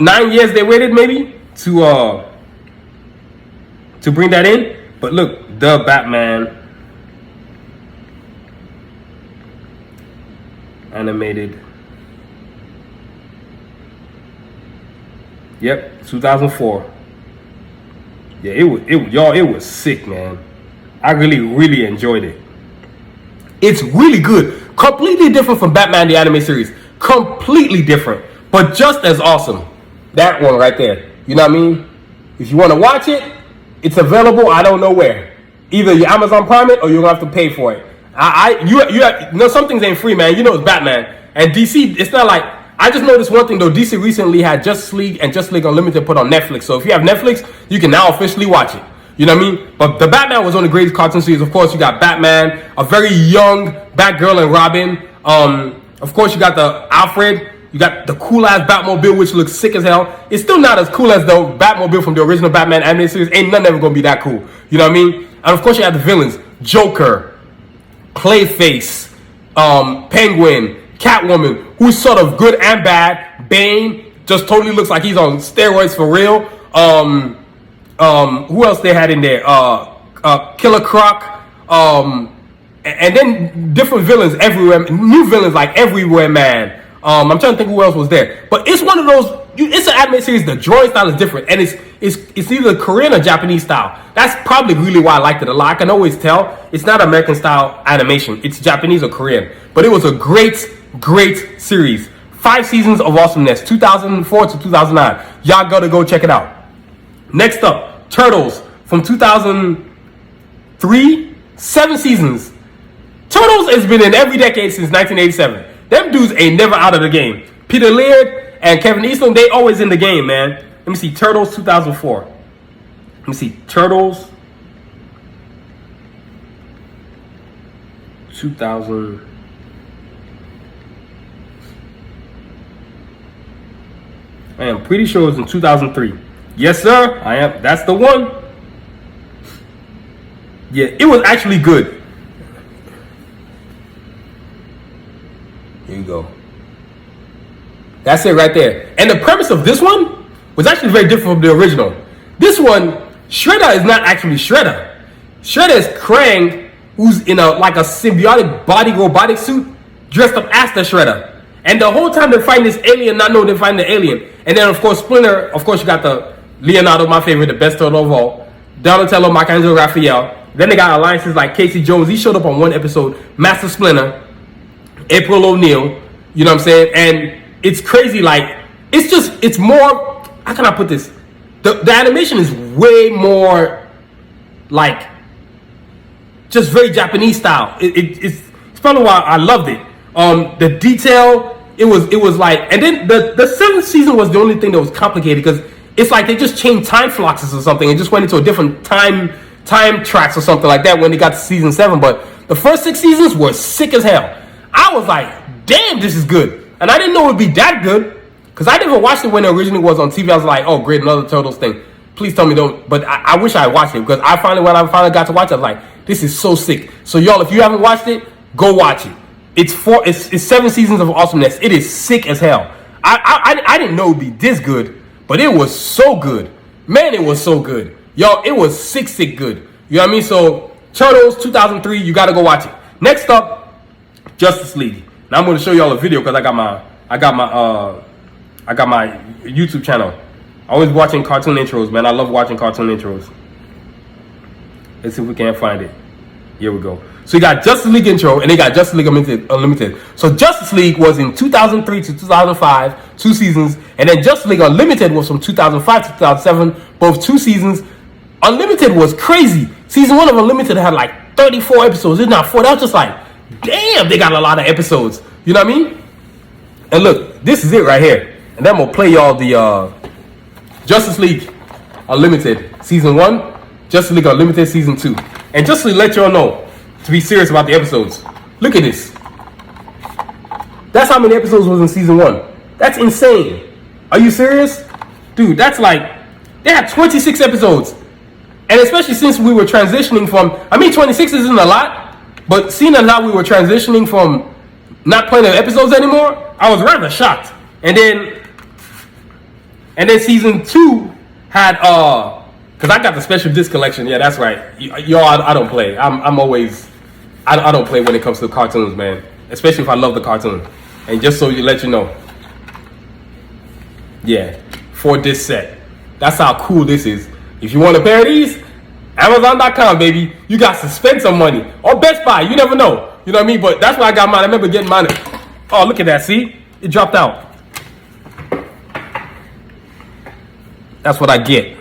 S1: 9 years they waited maybe to bring that in. But look, the Batman animated. Yep, 2004. Yeah, it was sick, man. I really enjoyed it. It's really good. Completely different from Batman the anime series. Completely different, but just as awesome. That one right there. You know what I mean? If you want to watch it, it's available. I don't know where. Either you Amazon Prime it or you're gonna have to pay for it. You know, some things ain't free, man. You know it's Batman. And DC, it's not like, I just noticed one thing though. DC recently had Justice League and Justice League Unlimited put on Netflix. So if you have Netflix, you can now officially watch it. You know what I mean? But the Batman was one of the greatest cartoon series. Of course, you got Batman, a very young Batgirl and Robin. Of course, you got the Alfred. You got the cool ass Batmobile, which looks sick as hell. It's still not as cool as the Batmobile from the original Batman animated series. Ain't none ever gonna be that cool. You know what I mean? And of course you have the villains: Joker, Clayface, Penguin, Catwoman, who's sort of good and bad. Bane just totally looks like he's on steroids for real. Who else they had in there? Killer Croc. And then different villains everywhere. New villains like Everywhere Man. I'm trying to think who else was there. But it's one of those. It's an anime series. The drawing style is different, and it's either Korean or Japanese style. That's probably really why I liked it a lot. I can always tell it's not American style animation. It's Japanese or Korean. But it was a great series. 5 seasons of awesomeness, 2004 to 2009. Y'all gotta go check it out. Next up, Turtles from 2003, 7 seasons. Turtles has been in every decade since 1987. Them dudes ain't never out of the game. Peter Laird and Kevin Eastman, they always in the game, man. Let me see, Turtles 2004. Let me see, Turtles 2000. I am pretty sure it was in 2003. Yes, sir, I am. That's the one. Yeah, it was actually good. Here you go. That's it right there. And the premise of this one was actually very different from the original. This one, Shredder is not actually Shredder. Shredder is Krang, who's in a symbiotic body robotic suit, dressed up as the Shredder. And the whole time they're fighting this alien, not knowing they're fighting the alien. And then of course Splinter, of course you got the Leonardo, my favorite, the best turtle of all, Donatello, Michelangelo, Raphael. Then they got alliances like Casey Jones. He showed up on one episode. Master Splinter, April O'Neil. You know what I'm saying? And it's crazy. Like it's more. How can I put this? The animation is way more like just very Japanese style. It's probably why I loved it. The detail. It was like, and then the 7th season was the only thing that was complicated because it's like they just changed time fluxes or something and just went into a different time tracks or something like that when they got to season 7. But the first 6 seasons were sick as hell. I was like, damn, this is good. And I didn't know it would be that good because I never watched it when it originally was on TV. I was like, oh, great, another Turtles thing. Please tell me don't. But I wish I watched it because when I finally got to watch it, I was like, this is so sick. So y'all, if you haven't watched it, go watch it. It's 7 seasons of awesomeness. It is sick as hell. I didn't know it would be this good, but it was so good. Man, it was so good. Yo, it was sick good. You know what I mean? So, Turtles 2003, you gotta go watch it. Next up, Justice League. Now I'm gonna show y'all a video because I got my YouTube channel. Always watching cartoon intros, man. I love watching cartoon intros. Let's see if we can't find it. Here we go. So you got Justice League intro and they got Justice League Unlimited. So Justice League was in 2003 to 2005, 2 seasons. And then Justice League Unlimited was from 2005 to 2007, both 2 seasons. Unlimited was crazy. Season 1 of Unlimited had like 34 episodes. It's not 4. That was just like, damn, they got a lot of episodes. You know what I mean? And look, this is it right here. And then I'm going to play y'all the Justice League Unlimited Season 1, Justice League Unlimited Season 2. And just to let y'all know, to be serious about the episodes. Look at this. That's how many episodes was in Season 1. That's insane. Are you serious? Dude, that's like, they had 26 episodes. And especially since we were transitioning from, 26 isn't a lot, but seeing as how we were transitioning from not playing the episodes anymore, I was rather shocked. And then Season 2 had, because I got the special disc collection. Yeah, that's right. Y'all, I don't play. I'm always, I don't play when it comes to cartoons, man. Especially if I love the cartoon. And just so you let you know. Yeah, 4 disc set. That's how cool this is. If you want a pair of these, Amazon.com, baby. You got to spend some money. Or Best Buy, you never know. You know what I mean? But that's why I got mine. I remember getting mine. Oh, look at that, see? It dropped out. That's what I get.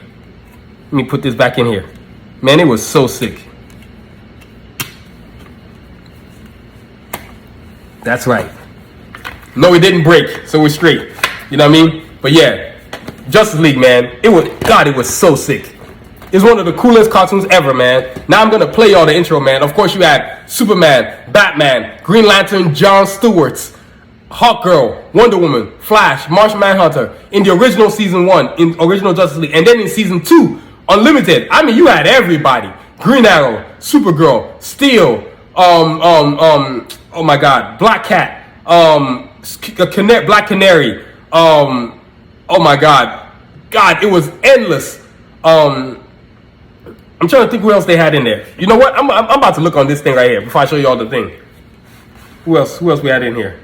S1: Let me put this back in here. Man, it was so sick. That's right. No, it didn't break, so we're straight. You know what I mean? But yeah, Justice League, man. It was so sick. It's one of the coolest cartoons ever, man. Now I'm gonna play y'all the intro, man. Of course, you had Superman, Batman, Green Lantern, John Stewart's, Hawkgirl, Wonder Woman, Flash, Martian Manhunter in the original season 1, in original Justice League, and then in season 2, Unlimited. I mean, you had everybody: Green Arrow, Supergirl, Steel, oh my God, Black Cat, Black Canary, oh my God, it was endless. I'm trying to think who else they had in there. You know what? I'm about to look on this thing right here before I show you all the thing. Who else we had in here?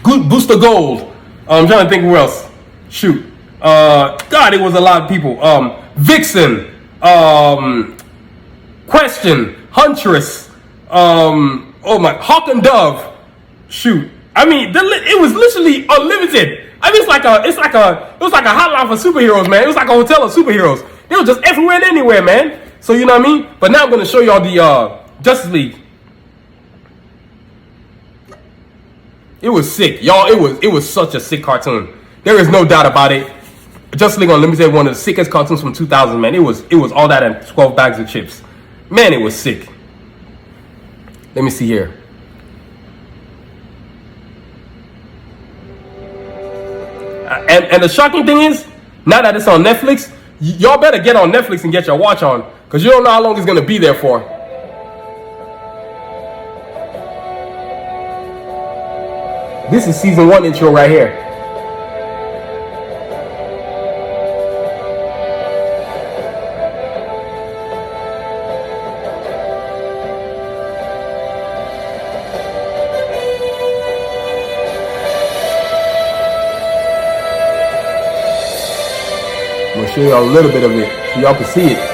S1: Booster Gold. I'm trying to think who else. Shoot. God, it was a lot of people. Vixen. Question. Huntress. Oh my, Hawk and Dove. Shoot. I mean, it was literally unlimited. I mean, it was like a hotline for superheroes, man. It was like a hotel of superheroes. They were just everywhere and anywhere, man. So you know what I mean? But now I'm gonna show y'all the Justice League. It was sick, y'all. It was such a sick cartoon. There is no doubt about it. Justice League Unlimited, one of the sickest cartoons from 2000, man. It was all that and 12 bags of chips. Man, it was sick. Let me see here. And the shocking thing is, now that it's on Netflix, y'all better get on Netflix and get your watch on, because you don't know how long it's going to be there for. This is season 1 intro right here. I'm going to show you a little bit of it so y'all can see it.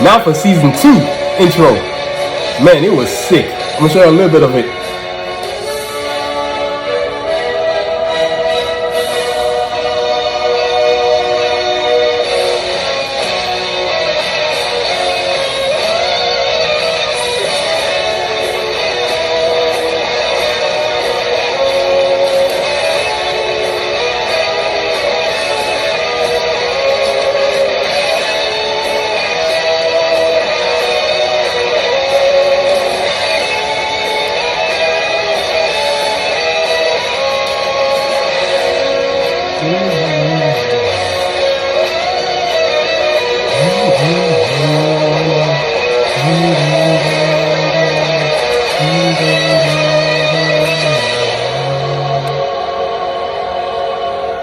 S1: Now for season 2 intro. Man, it was sick. I'm gonna show you a little bit of it.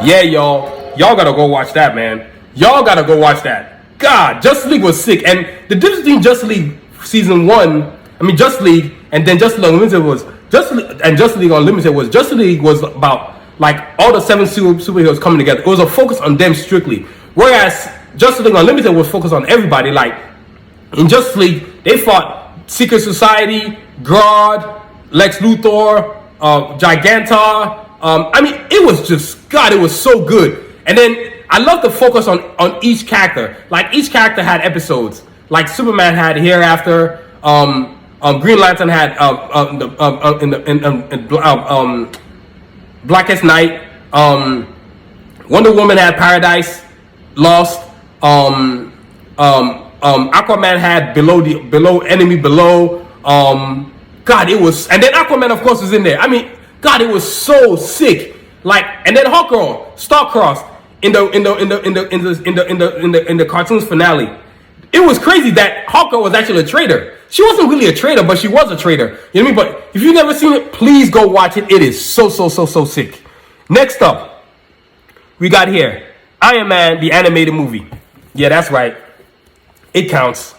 S1: Yeah, y'all gotta go watch that, man. Y'all gotta go watch that. God, Justice League was sick. And the difference between Justice League season 1, Justice League, and then Justice League Unlimited was Justice League was about like all the 7 superheroes coming together. It was a focus on them strictly. Whereas Justice League Unlimited was focused on everybody. Like in Justice League, they fought Secret Society, Grodd, Lex Luthor, Gigantor. It was just, God, it was so good. And then I love the focus on each character. Like each character had episodes. Like Superman had Hereafter. Green Lantern had Blackest Night. Wonder Woman had Paradise Lost. Aquaman had Below Enemy Below. God, it was, and then Aquaman of course was in there. God, it was so sick. Like, and then Hawkgirl, Starcrossed in the cartoon's finale. It was crazy that Hawkgirl was actually a traitor. She wasn't really a traitor, but she was a traitor. You know what I mean? But if you've never seen it, please go watch it. It is so sick. Next up, we got here Iron Man, the animated movie. Yeah, that's right. It counts.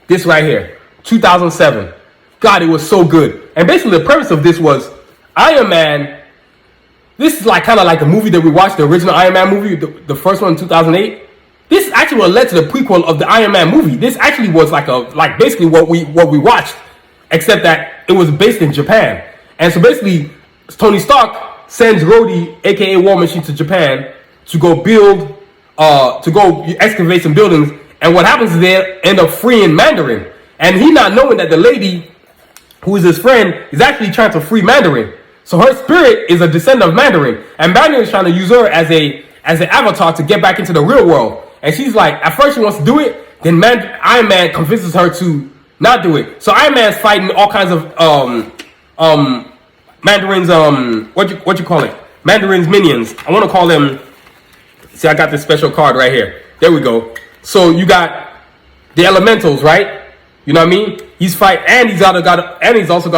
S1: This right here, 2007. God, it was so good. And basically the premise of this was Iron Man. This is like kind of like a movie that we watched, the original Iron Man movie, the first one in 2008. This actually what led to the prequel of the Iron Man movie. This actually was like basically what we watched, except that it was based in Japan. And so basically, Tony Stark sends Rhodey, aka War Machine, to Japan to go excavate some buildings. And what happens is they end up freeing Mandarin, and he not knowing that the lady who is his friend is actually trying to free Mandarin. So her spirit is a descendant of Mandarin, and Mandarin is trying to use her as an avatar to get back into the real world. And she's like, at first she wants to do it, then Iron Man convinces her to not do it. So Iron Man's fighting all kinds of Mandarin's what you call it? Mandarin's minions. I want to call them. See, I got this special card right here. There we go. So you got the elementals, right? You know what I mean? He's fight, and he's also got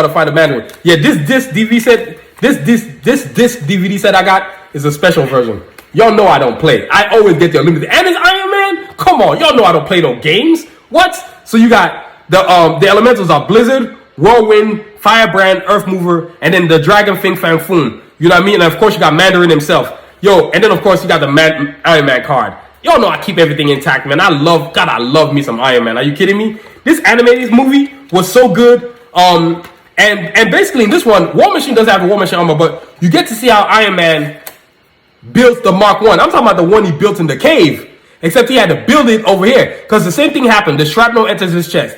S1: to fight a Mandarin. Yeah, this DVD set, this DVD set I got is a special version. Y'all know I don't play. I always get the limited, and it's Iron Man. Come on, y'all know I don't play no games. What? So you got the elementals are Blizzard, Whirlwind, Firebrand, Earth Mover, and then the Dragon Fin Fang Foom. You know what I mean? And of course you got Mandarin himself. Yo, and then of course you got the Iron Man card. Y'all know I keep everything intact, man. I love me some Iron Man. Are you kidding me? This animated movie was so good. And basically in this one, War Machine doesn't have a War Machine armor, but you get to see how Iron Man built the Mark 1. I'm talking about the one he built in the cave. Except he had to build it over here. Because the same thing happened. The shrapnel enters his chest.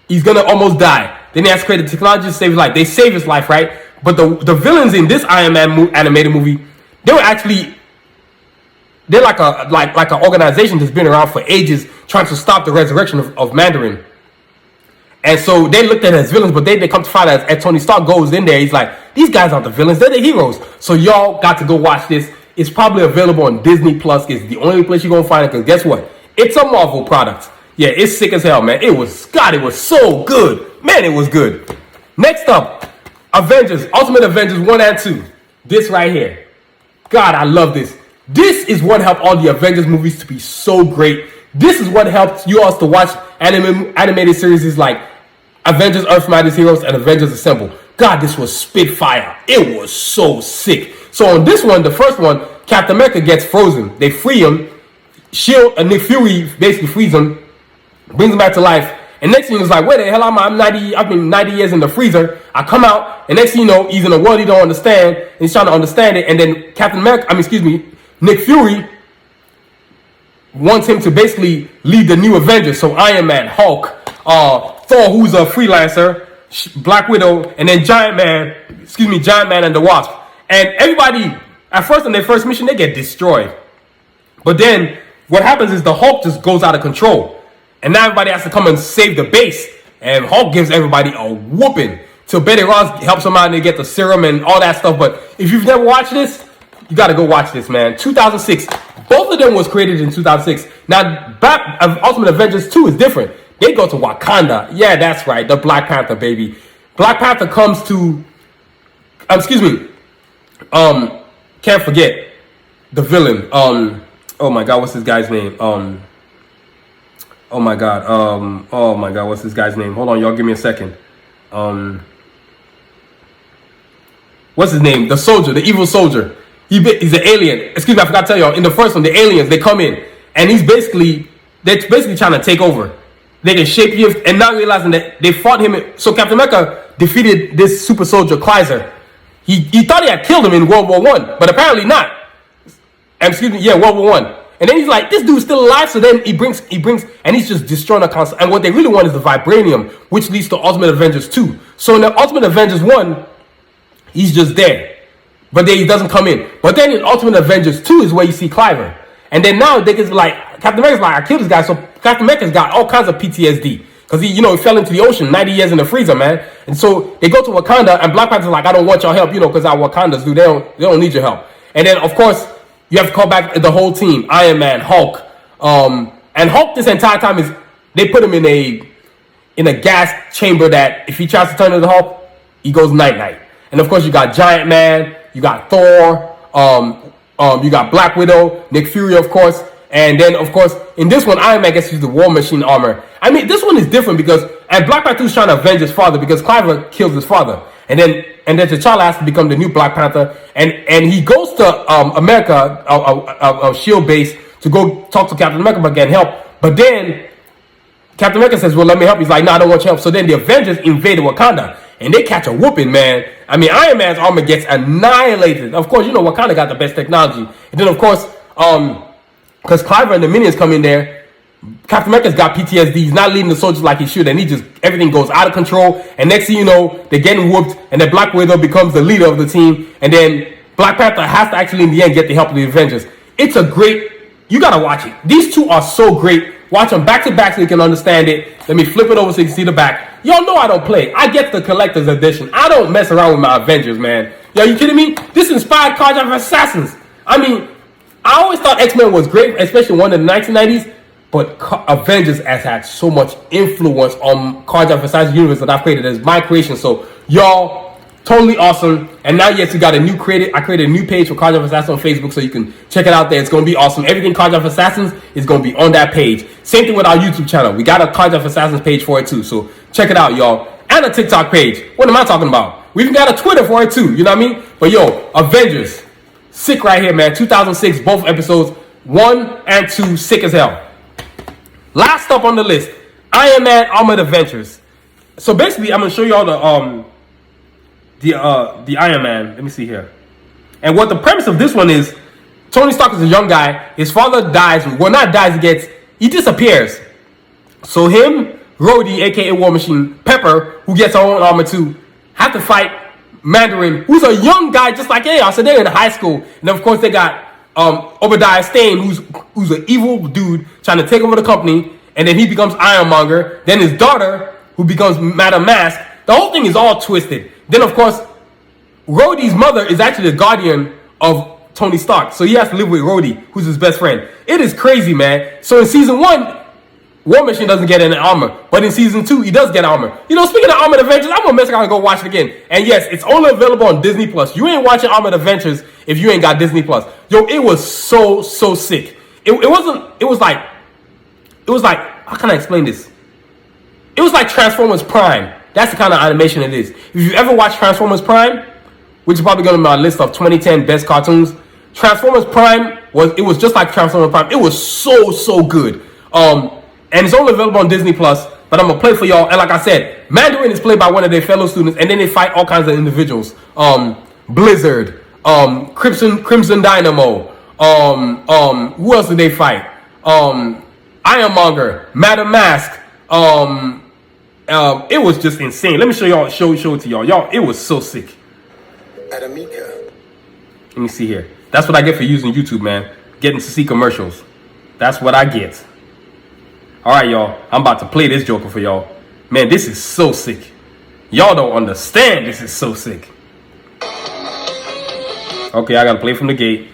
S1: He's going to almost die. Then he has to create the technology to save his life. They save his life, right? But the villains in this Iron Man animated movie, they're like an organization that's been around for ages trying to stop the resurrection of Mandarin. And so they looked at it as villains, but they come to find out as Tony Stark goes in there, he's like, these guys aren't the villains, they're the heroes. So y'all got to go watch this. It's probably available on Disney Plus. It's the only place you're going to find it, because guess what? It's a Marvel product. Yeah, it's sick as hell, man. It was so good. Man, it was good. Next up, Avengers, Ultimate Avengers 1 and 2. This right here. God, I love this. This is what helped all the Avengers movies to be so great. This is what helped you all to watch animated series like Avengers Earth Mightiest Heroes and Avengers Assemble. God, this was spitfire. It was so sick. So on this one, the first one, Captain America gets frozen. They free him. Shield and Nick Fury basically frees him, brings him back to life. And next thing is like, where the hell am I? I've been 90 years in the freezer. I come out, and next thing you know, he's in a world he don't understand, and he's trying to understand it. And then Nick Fury wants him to basically lead the new Avengers. So Iron Man, Hulk, Thor, who's a freelancer, Black Widow, and then Giant Man and the Wasp. And everybody, at first on their first mission, they get destroyed. But then what happens is the Hulk just goes out of control. And now everybody has to come and save the base. And Hulk gives everybody a whooping. So Betty Ross helps them out and they get the serum and all that stuff. But if you've never watched this, you got to go watch this, man. 2006. Both of them was created in 2006. Now, Ultimate Avengers 2 is different. They go to Wakanda. Yeah, that's right. The Black Panther, baby. Black Panther comes to... can't forget the villain. Oh my God, what's this guy's name? Oh my God, what's this guy's name? Hold on, y'all, give me a second. What's his name? The soldier, the evil soldier. He's an alien. Excuse me, I forgot to tell y'all. In the first one, the aliens, they come in, and they're basically trying to take over. They can shapeshift, and not realizing that they fought him. So Captain America defeated this super soldier, Kaiser. He thought he had killed him in World War I, but apparently not. World War I. And then he's like, this dude's still alive. So then he brings, and he's just destroying the console. And what they really want is the vibranium, which leads to Ultimate Avengers 2. So in the Ultimate Avengers 1, he's just there. But then he doesn't come in. But then in Ultimate Avengers 2 is where you see Cliver. And then now they get like, Captain America's like, I killed this guy. So Captain America's got all kinds of PTSD. Because he fell into the ocean, 90 years in the freezer, man. And so they go to Wakanda, and Black Panther's like, I don't want your help, because our Wakandas do. They don't need your help. And then, of course, you have to call back the whole team. Iron Man, Hulk. And Hulk this entire time they put him in a gas chamber that if he tries to turn into the Hulk, he goes night-night. And of course, you got Giant Man, you got Thor, you got Black Widow, Nick Fury, of course. And then, of course, in this one, Iron Man gets to use the War Machine armor. I mean, this one is different and Black Panther is trying to avenge his father because Cliver kills his father. And then T'Challa has to become the new Black Panther. And he goes to America, a S.H.I.E.L.D. base, to go talk to Captain America about getting help. But then Captain America says, well, let me help. He's like, no, I don't want your help. So then the Avengers invaded Wakanda, and they catch a whooping, man. I mean, Iron Man's armor gets annihilated. Of course, you know, Wakanda got the best technology. And then, of course, because Cliver and the minions come in there, Captain America's got PTSD. He's not leading the soldiers like he should, and everything goes out of control. And next thing you know, they're getting whooped, and then Black Widow becomes the leader of the team, and then Black Panther has to actually, in the end, get the help of the Avengers. It's a great, you gotta watch it. These two are so great. Watch them back to back so you can understand it. Let me flip it over so you can see the back. Y'all know I don't play. I get the collector's edition. I don't mess around with my Avengers, man. Yo, you kidding me? This inspired Cards of Assassins. I mean, I always thought X-Men was great, especially one in the 1990s. But Avengers has had so much influence on Cards of Assassins universe that I've created as my creation. So, y'all, totally awesome. And now, yes, we got a new created. I created a new page for Cards of Assassins on Facebook, so you can check it out there. It's going to be awesome. Everything Cards of Assassins is going to be on that page. Same thing with our YouTube channel. We got a Cards of Assassins page for it too. So check it out, y'all. And a TikTok page. What am I talking about? We even got a Twitter for it too. You know what I mean? But yo, Avengers, sick right here, man. 2006, both episodes, 1 and 2, sick as hell. Last up on the list, Iron Man Armored Adventures. So basically, I'm gonna show y'all the Iron Man. Let me see here. And what the premise of this one is, Tony Stark is a young guy. His father dies. Well, not dies. He disappears. So him, Rhodey, aka War Machine, Pepper, who gets her own armor too, have to fight Mandarin, who's a young guy just like they are. So they're in high school, and of course they got Obadiah Stane, who's an evil dude trying to take over the company, and then he becomes Ironmonger. Then his daughter, who becomes Madam Mask. The whole thing is all twisted. Then of course, Rhodey's mother is actually the guardian of Tony Stark, so he has to live with Rhodey, who's his best friend. It is crazy, man. So in season 1, War Machine doesn't get any armor, but in season 2, he does get armor. You know, speaking of Armored Adventures, I'm gonna mess around and go watch it again. And yes, it's only available on Disney Plus. You ain't watching Armored Adventures if you ain't got Disney Plus. Yo, it was so sick. It was like, how can I explain this? It was like Transformers Prime. That's the kind of animation it is. If you ever watched Transformers Prime, which is probably gonna be my list of 2010 best cartoons, Transformers Prime was just like Transformers Prime. It was so good. And it's only available on Disney Plus, but I'm gonna play for y'all. And like I said, Mandarin is played by one of their fellow students, and then they fight all kinds of individuals. Blizzard, Crimson Dynamo, who else did they fight? Ironmonger, Madam Mask. It was just insane. Let me show it to y'all. Y'all, it was so sick.
S2: Adamika.
S1: Let me see here. That's what I get for using YouTube, man. Getting to see commercials. That's what I get. All right, y'all. I'm about to play this joker for y'all. Man, this is so sick. Y'all don't understand. This is so sick. Okay, I gotta play from the gate.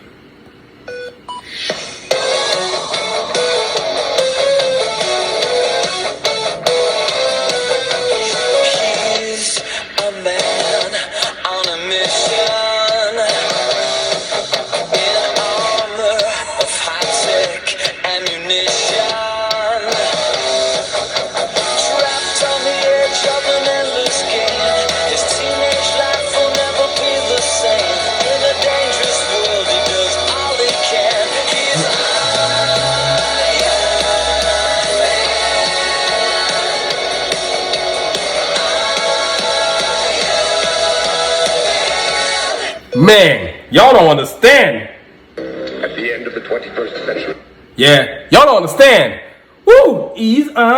S1: Man, y'all don't understand.
S3: At the end of the 21st century.
S1: Yeah, y'all don't understand. Woo, he's Iron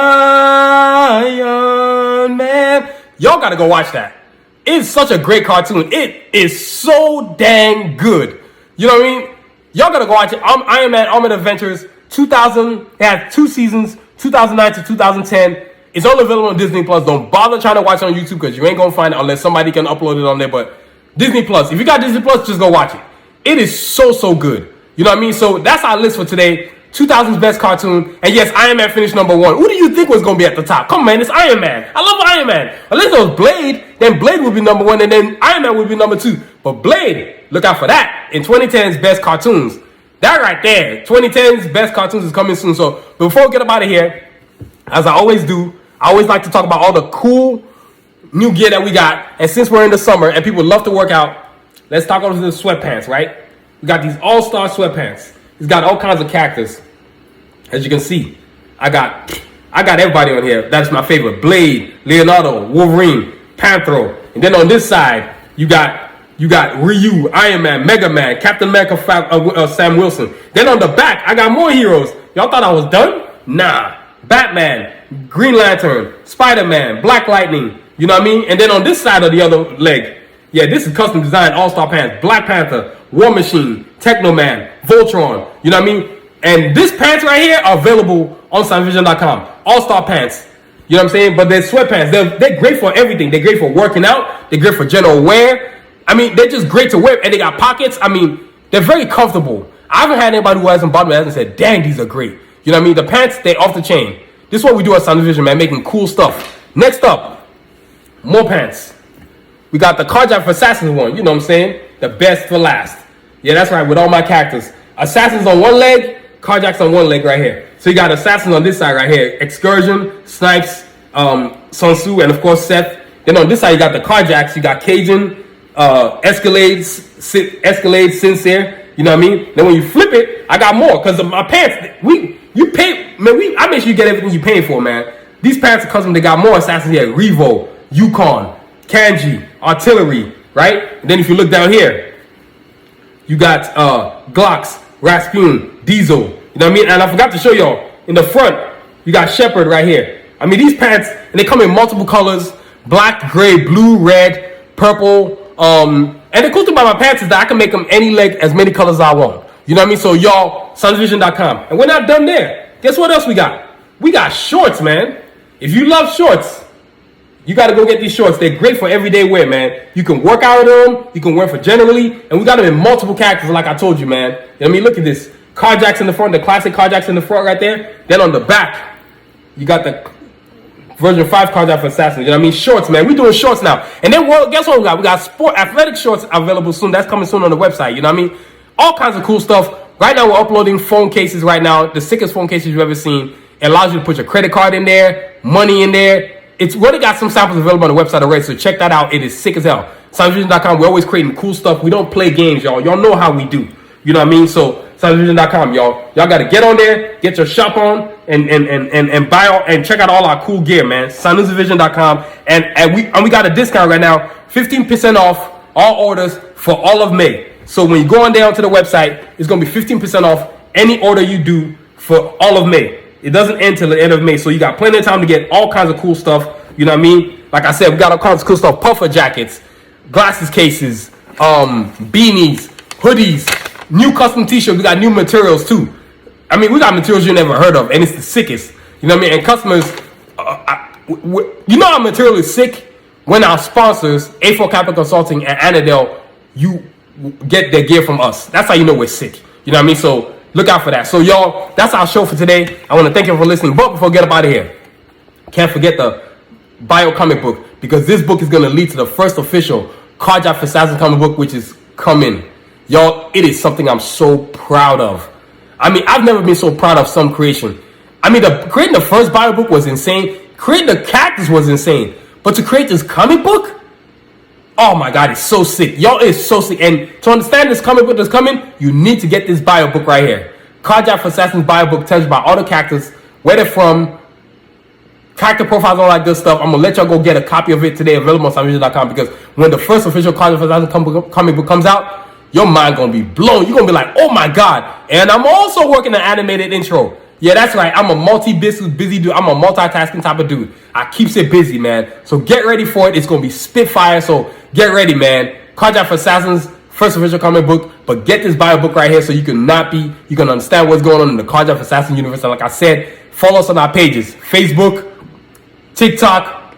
S1: Man. Y'all gotta go watch that. It's such a great cartoon. It is so dang good. You know what I mean? Y'all gotta go watch it. Iron Man Armored Adventures 2000. It had 2 seasons, 2009 to 2010. It's only available on Disney Plus. Don't bother trying to watch it on YouTube because you ain't gonna find it unless somebody can upload it on there. But Disney Plus. If you got Disney Plus, just go watch it. It is so good. You know what I mean? So that's our list for today. 2000's best cartoon. And yes, Iron Man finished number 1. Who do you think was going to be at the top? Come on, man. It's Iron Man. I love Iron Man. Unless it was Blade, then Blade would be number 1, and then Iron Man would be number 2. But Blade, look out for that. In 2010's best cartoons. That right there. 2010's best cartoons is coming soon. So before we get up out of here, as I always do, I always like to talk about all the cool new gear that we got. And since we're in the summer and people love to work out, let's talk about the sweatpants, right? We got these all-star sweatpants. It's got all kinds of characters. As you can see, I got everybody on here. That's my favorite. Blade, Leonardo, Wolverine, Panthro. And then on this side, you got Ryu, Iron Man, Mega Man, Captain America, Sam Wilson. Then on the back, I got more heroes. Y'all thought I was done? Nah. Batman, Green Lantern, Spider-Man, Black Lightning. You know what I mean? And then on this side of the other leg, yeah, this is custom designed all-star pants. Black Panther, War Machine, Technoman, Voltron. You know what I mean? And this pants right here are available on SunVision.com. All-star pants. You know what I'm saying? But they're sweatpants. They're great for everything. They're great for working out. They're great for general wear. I mean, they're just great to wear. And they got pockets. I mean, they're very comfortable. I haven't had anybody who hasn't bought me and said, dang, these are great. You know what I mean? The pants, they're off the chain. This is what we do at SunVision, man. Making cool stuff. Next up, more pants. We got the Carjack for Assassins one. You know what I'm saying? The best for last. Yeah, that's right. With all my characters. Assassins on one leg. Carjack's on one leg right here. So you got Assassins on this side right here. Excursion, Snipes, Sanusi, and of course Seth. Then on this side you got the Carjacks. You got Cajun, Escalade, Sincere. You know what I mean? Then when you flip it, I got more because of my pants. I make sure you get everything you're paying for, man. These pants are custom. They got more Assassins here. Revo, Yukon, Kanji, Artillery, right? And then if you look down here, you got Glocks, Rasputin, Diesel. You know what I mean? And I forgot to show y'all, in the front, you got Shepherd right here. I mean, these pants, and they come in multiple colors. Black, gray, blue, red, purple. And the cool thing about my pants is that I can make them any leg, as many colors as I want. You know what I mean? So y'all, SunVision.com. And we're not done there. Guess what else we got? We got shorts, man. If you love shorts, you got to go get these shorts. They're great for everyday wear, man. You can work out in them. You can wear for generally. And we got them in multiple characters, like I told you, man. You know what I mean? Look at this. Carjacks in the front, the classic Carjacks in the front right there. Then on the back, you got the version 5 Carjack for Assassins. You know what I mean? Shorts, man. We doing shorts now. And then guess what we got? We got sport athletic shorts available soon. That's coming soon on the website. You know what I mean? All kinds of cool stuff. Right now, we're uploading phone cases right now. The sickest phone cases you've ever seen. It allows you to put your credit card in there, money in there. It's already got some samples available on the website already, so check that out. It is sick as hell. SunVision.com, we're always creating cool stuff. We don't play games, y'all. Y'all know how we do. You know what I mean? So SunVision.com, y'all. Y'all got to get on there, get your shop on, and buy all, and check out all our cool gear, man. SunVision.com, and we got a discount right now, 15% off all orders for all of May. So when you go on there onto the website, it's gonna be 15% off any order you do for all of May. It doesn't end till the end of May, so you got plenty of time to get all kinds of cool stuff. You know what I mean? Like I said, we got all kinds of cool stuff: puffer jackets, glasses cases, beanies, hoodies, new custom T-shirts. We got new materials too. I mean, we got materials you never heard of, and it's the sickest. You know what I mean? And customers, you know, our material is sick when our sponsors, A4 Capital Consulting and Anadel, you get their gear from us. That's how you know we're sick. You know what I mean? So look out for that. So y'all, that's our show for today. I want to thank you for listening. But before we get up out of here, can't forget the bio comic book, because this book is going to lead to the first official Carjack for Assassins comic book, which is coming. Y'all, it is something I'm so proud of. I mean, I've never been so proud of some creation. I mean, creating the first bio book was insane. Creating the characters was insane. But to create this comic book, oh my God, it's so sick. Y'all, it's so sick. And to understand this comic book that's coming, you need to get this bio book right here. Carjack for Assassins bio book tells you about all the characters, where they're from, character profiles, all that good stuff. I'm going to let y'all go get a copy of it today, available on SunVision.com, because when the first official Carjack for Assassins comic book comes out, your mind going to be blown. You're going to be like, oh my God. And I'm also working an animated intro. Yeah, that's right. I'm a busy dude. I'm a multitasking type of dude. I keeps it busy, man. So get ready for it. It's going to be spitfire. So get ready, man. Carjack for Assassins, first official comic book. But get this bio book right here so you can understand what's going on in the Carjack for Assassins universe. And like I said, follow us on our pages: Facebook, TikTok,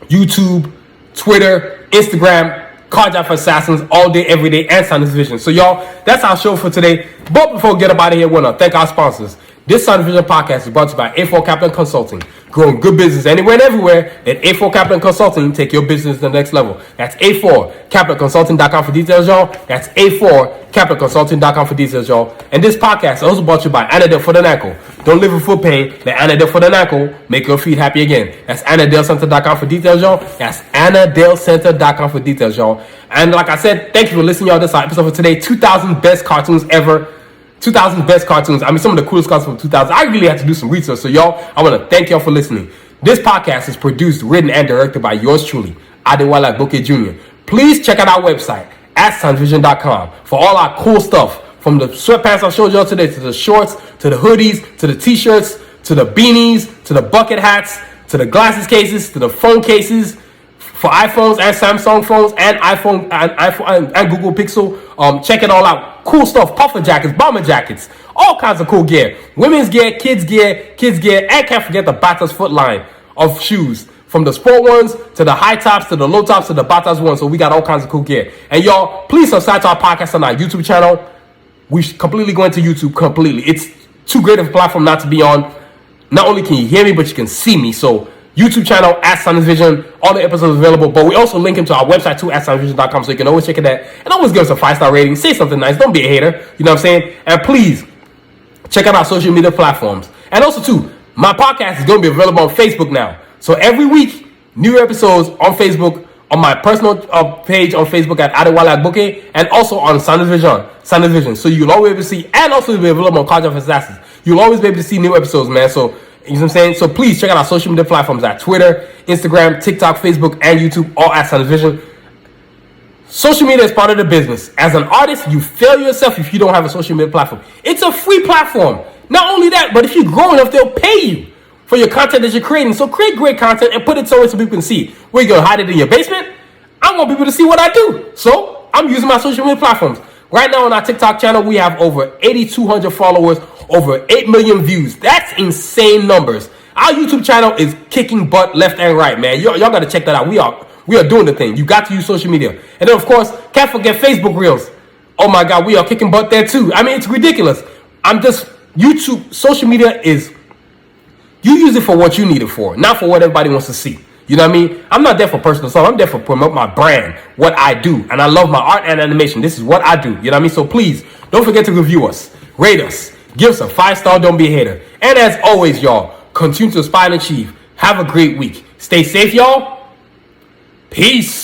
S1: YouTube, Twitter, Instagram. Carjack for Assassins all day, every day, and SunVision. So y'all, that's our show for today. But before we get up out of here, we want to thank our sponsors. This SunVision podcast is brought to you by A4 Capital Consulting. Growing good business anywhere and everywhere. Let A4 Capital Consulting take your business to the next level. That's A4CapitalConsulting.com for details, y'all. That's A4CapitalConsulting.com for details, y'all. And this podcast is also brought to you by Anadel for the ankle. Don't live with foot pain. Let Anadel for the ankle make your feet happy again. That's AnadelCenter.com for details, y'all. That's AnadelCenter.com for details, y'all. And like I said, thank you for listening, y'all. This is our episode for today. 2000 best cartoons ever. 2000's best cartoons. I mean, some of the coolest cartoons from 2000. I really had to do some research. So, y'all, I want to thank y'all for listening. This podcast is produced, written, and directed by yours truly, Adewale Agboke Jr. Please check out our website at sunvision.com for all our cool stuff. From the sweatpants I showed y'all today, to the shorts, to the hoodies, to the t-shirts, to the beanies, to the bucket hats, to the glasses cases, to the phone cases for iPhones and Samsung phones and iPhone and Google Pixel. Check it all out. Cool stuff. Puffer jackets, bomber jackets, all kinds of cool gear. Women's gear, kids gear, and can't forget the Bata's foot line of shoes. From the sport ones to the high tops to the low tops to the Bata's ones. So we got all kinds of cool gear. And y'all, please subscribe to our podcast on our YouTube channel. We completely go into YouTube completely. It's too great of a platform not to be on. Not only can you hear me, but you can see me. So YouTube channel at SunVision. All the episodes available. But we also link them to our website too at sunvision.com. So you can always check it out. And always give us a 5-star rating. Say something nice. Don't be a hater. You know what I'm saying? And please check out our social media platforms. And also too, my podcast is going to be available on Facebook now. So every week, new episodes on Facebook. On my personal page on Facebook at Adewale Agboke, and also on SunVision. So you'll always be able to see, and also be available on College of Assassins. You'll always be able to see new episodes, man. So, you know what I'm saying? So please check out our social media platforms at Twitter, Instagram, TikTok, Facebook, and YouTube, all at SunVision. Social media is part of the business. As an artist, you fail yourself if you don't have a social media platform. It's a free platform. Not only that, but if you grow enough, they'll pay you for your content that you're creating. So create great content and put it somewhere so people can see it. Where you gonna hide it in your basement? I want people to see what I do. So I'm using my social media platforms. Right now on our TikTok channel, we have over 8,200 followers, over 8 million views. That's insane numbers. Our YouTube channel is kicking butt left and right, man. Y'all gotta check that out. We are doing the thing. You got to use social media. And then of course, can't forget Facebook Reels. Oh my God, we are kicking butt there too. I mean, it's ridiculous. YouTube, social media is, you use it for what you need it for, not for what everybody wants to see. You know what I mean? I'm not there for personal stuff. I'm there for promote my brand, what I do. And I love my art and animation. This is what I do. You know what I mean? So please, don't forget to review us, rate us, give us a 5-star, don't be a hater. And as always, y'all, continue to aspire and achieve. Have a great week. Stay safe, y'all. Peace.